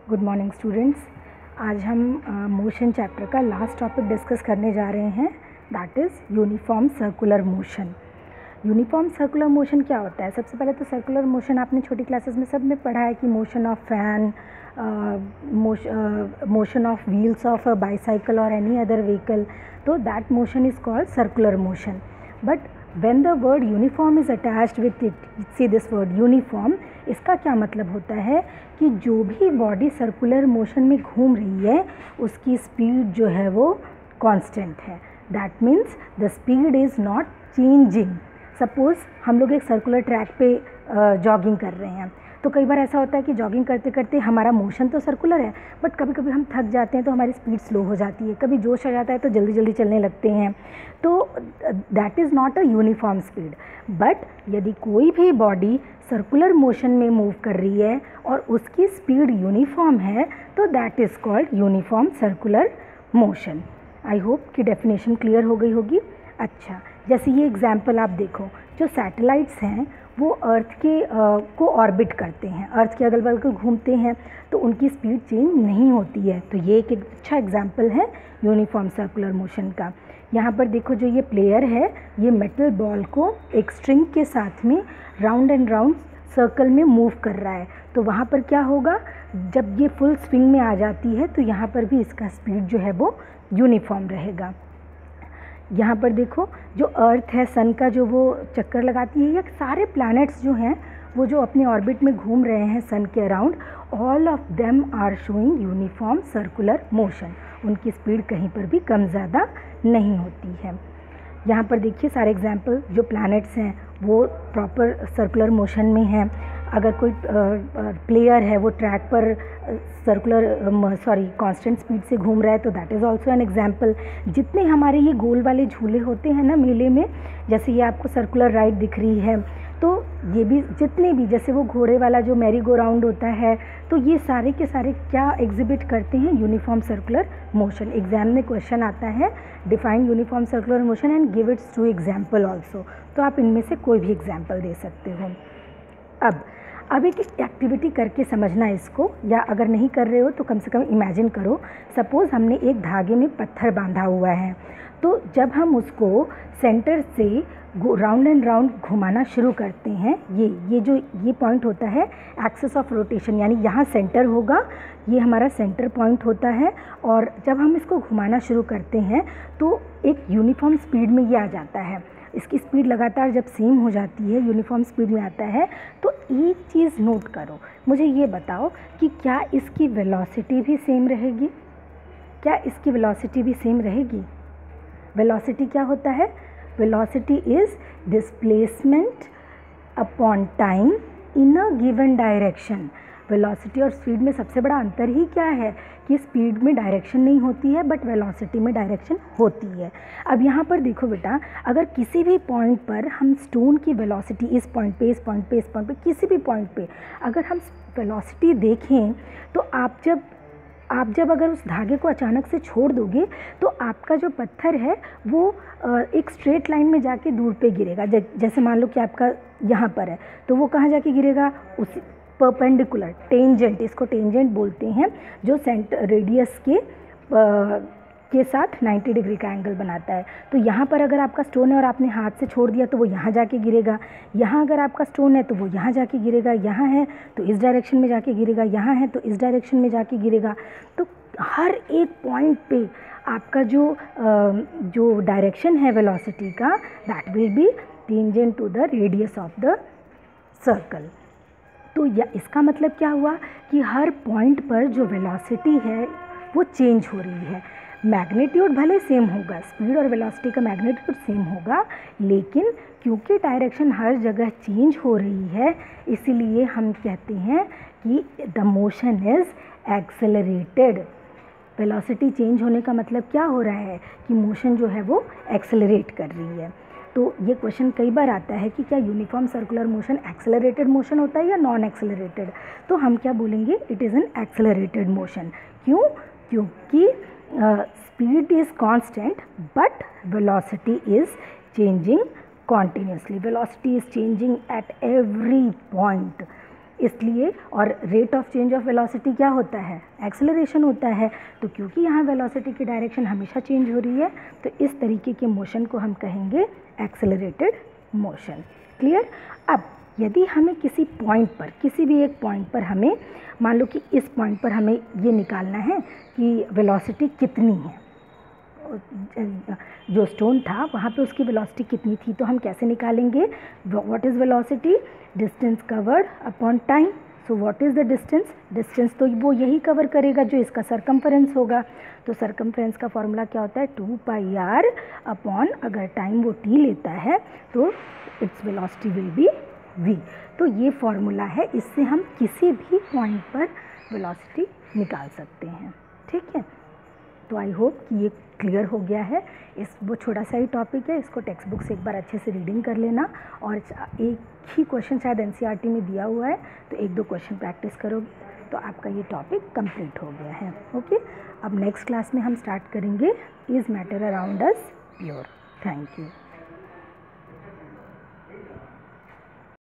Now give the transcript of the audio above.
Good morning students. आज हम motion chapter का लास्ट टॉपिक डिस्कस करने जा रहे हैं, that is uniform circular motion. Uniform circular motion क्या होता है? सबसे पहले तो सर्कुलर मोशन आपने छोटी क्लासेस में सब में पढ़ा है कि motion of fan, motion of wheels of a bicycle और एनी अदर व्हीकल, तो that motion is called circular motion. But when the word uniform is attached with it, see this word uniform, इसका क्या मतलब होता है कि जो भी बॉडी सर्कुलर मोशन में घूम रही है उसकी स्पीड जो है वो कांस्टेंट है। That means the speed is not changing. Suppose हम लोग एक सर्कुलर ट्रैक पे जॉगिंग कर रहे हैं, तो कई बार ऐसा होता है कि जॉगिंग करते करते हमारा मोशन तो सर्कुलर है, बट कभी कभी हम थक जाते हैं तो हमारी स्पीड स्लो हो जाती है, कभी जोश आ जाता है तो जल्दी जल्दी चलने लगते हैं, तो that is not a uniform speed. But यदि कोई भी बॉडी सर्कुलर मोशन में मूव कर रही है और उसकी स्पीड यूनिफॉर्म है तो that is called uniform circular motion. I hope कि डेफिनेशन क्लियर हो गई होगी। अच्छा, जैसे ये एग्जाम्पल आप देखो, जो सैटेलाइट्स हैं वो अर्थ के को ऑर्बिट करते हैं, अर्थ के अगल बगल घूमते हैं, तो उनकी स्पीड चेंज नहीं होती है। तो ये एक अच्छा एग्जाम्पल है यूनिफॉर्म सर्कुलर मोशन का। यहाँ पर देखो, जो ये प्लेयर है ये मेटल बॉल को एक स्ट्रिंग के साथ में राउंड एंड राउंड सर्कल में मूव कर रहा है, तो वहाँ पर क्या होगा, जब ये फुल स्विंग में आ जाती है तो यहाँ पर भी इसका स्पीड जो है वो यूनिफॉर्म रहेगा। यहाँ पर देखो, जो अर्थ है सन का जो वो चक्कर लगाती है, या सारे प्लैनेट्स जो हैं वो जो अपने ऑर्बिट में घूम रहे हैं सन के around, all of them are showing uniform circular motion. उनकी स्पीड कहीं पर भी कम ज़्यादा नहीं होती है। यहाँ पर देखिए सारे एग्जाम्पल, जो प्लैनेट्स हैं वो प्रॉपर सर्कुलर मोशन में हैं। अगर कोई प्लेयर है वो ट्रैक पर कांस्टेंट स्पीड से घूम रहा है तो that is also an example. जितने हमारे ये गोल वाले झूले होते हैं ना मेले में, जैसे ये आपको सर्कुलर राइड दिख रही है, तो ये भी जितने भी, जैसे वो घोड़े वाला जो मैरी गो राउंड होता है, तो ये सारे के सारे क्या एग्जिबिट करते हैं? Uniform circular motion. एग्जाम में क्वेश्चन आता है, define uniform circular motion and give its 2 example also, तो आप इनमें से कोई भी एग्जाम्पल दे सकते हो। अब एक एक्टिविटी करके समझना इसको, या अगर नहीं कर रहे हो तो कम से कम इमेजिन करो। सपोज़ हमने एक धागे में पत्थर बांधा हुआ है, तो जब हम उसको सेंटर से राउंड एंड राउंड घुमाना शुरू करते हैं, ये पॉइंट होता है एक्सिस ऑफ रोटेशन, यानी यहाँ सेंटर होगा, ये हमारा सेंटर पॉइंट होता है, और जब हम इसको घुमाना शुरू करते हैं तो एक यूनिफॉर्म स्पीड में ये आ जाता है। इसकी स्पीड लगातार जब सेम हो जाती है, यूनिफॉर्म स्पीड में आता है, तो एक चीज़ नोट करो, मुझे ये बताओ कि क्या इसकी वेलोसिटी भी सेम रहेगी? क्या इसकी वेलोसिटी भी सेम रहेगी? वेलोसिटी क्या होता है? Velocity is displacement upon time in a given direction. Velocity और स्पीड में सबसे बड़ा अंतर ही क्या है कि स्पीड में डायरेक्शन नहीं होती है, बट वेलोसिटी में डायरेक्शन होती है। अब यहाँ पर देखो बेटा, अगर किसी भी पॉइंट पर हम स्टोन की वेलोसिटी इस पॉइंट पे, इस पॉइंट पे, इस पॉइंट पे, किसी भी पॉइंट पे अगर हम वेलोसिटी देखें, तो आप जब अगर उस धागे को अचानक से छोड़ दोगे तो आपका जो पत्थर है वो एक स्ट्रेट लाइन में जाके दूर पे गिरेगा। जैसे मान लो कि आपका यहाँ पर है, तो वो कहाँ जाके गिरेगा? उस परपेंडिकुलर, टेंजेंट, इसको टेंजेंट बोलते हैं, जो सेंटर रेडियस के साथ 90 डिग्री का एंगल बनाता है। तो यहाँ पर अगर आपका स्टोन है और आपने हाथ से छोड़ दिया तो वो यहाँ जाके गिरेगा, यहाँ अगर आपका स्टोन है तो वो यहाँ जाके गिरेगा, यहाँ है तो इस डायरेक्शन में जाके गिरेगा, यहाँ है तो इस डायरेक्शन में जाके गिरेगा। तो हर एक पॉइंट पे आपका जो डायरेक्शन है वेलोसिटी का, that will be tangent to the radius of the circle. तो इसका मतलब क्या हुआ कि हर पॉइंट पर जो वेलोसिटी है वो चेंज हो रही है। मैग्नीट्यूड भले सेम होगा, स्पीड और वेलोसिटी का मैग्नीट्यूड सेम होगा, लेकिन क्योंकि डायरेक्शन हर जगह चेंज हो रही है, इसीलिए हम कहते हैं कि the motion is accelerated. Velocity change होने का मतलब क्या हो रहा है कि मोशन जो है वो एक्सेलरेट कर रही है। तो ये क्वेश्चन कई बार आता है कि क्या uniform circular motion accelerated motion होता है या नॉन एक्सेलरेटेड? तो हम क्या बोलेंगे? It is an accelerated motion. क्यों? क्योंकि speed is constant but velocity is changing continuously. Velocity is changing at every point. इसलिए, और rate of change of velocity क्या होता है, एक्सेलरेशन होता है। तो क्योंकि यहाँ वेलोसिटी की डायरेक्शन हमेशा चेंज हो रही है, तो इस तरीके के मोशन को हम कहेंगे एक्सेलरेटेड मोशन। क्लियर। अब यदि हमें किसी पॉइंट पर, किसी भी एक पॉइंट पर हमें, मान लो कि इस पॉइंट पर हमें ये निकालना है कि वेलोसिटी कितनी है, जो स्टोन था वहाँ पे उसकी वेलोसिटी कितनी थी, तो हम कैसे निकालेंगे, what is velocity, distance covered upon time. So what is the distance, distance तो वो यही कवर करेगा जो इसका सरकमफरेंस होगा। तो सरकमफरेंस का फॉर्मूला क्या होता है, 2πr अपॉन, अगर टाइम वो t लेता है तो its velocity will be v। तो ये फॉर्मूला है, इससे हम किसी भी पॉइंट पर वेलोसिटी निकाल सकते हैं। ठीक है, तो आई होप कि ये क्लियर हो गया है। वो छोटा सा ही टॉपिक है, इसको टेक्स्ट बुक से एक बार अच्छे से रीडिंग कर लेना, और एक ही क्वेश्चन शायद एनसीईआरटी में दिया हुआ है, तो 1-2 क्वेश्चन प्रैक्टिस करोगे तो आपका ये टॉपिक कंप्लीट हो गया है। ओके, अब नेक्स्ट क्लास में हम स्टार्ट करेंगे is matter around us pure. Thank you.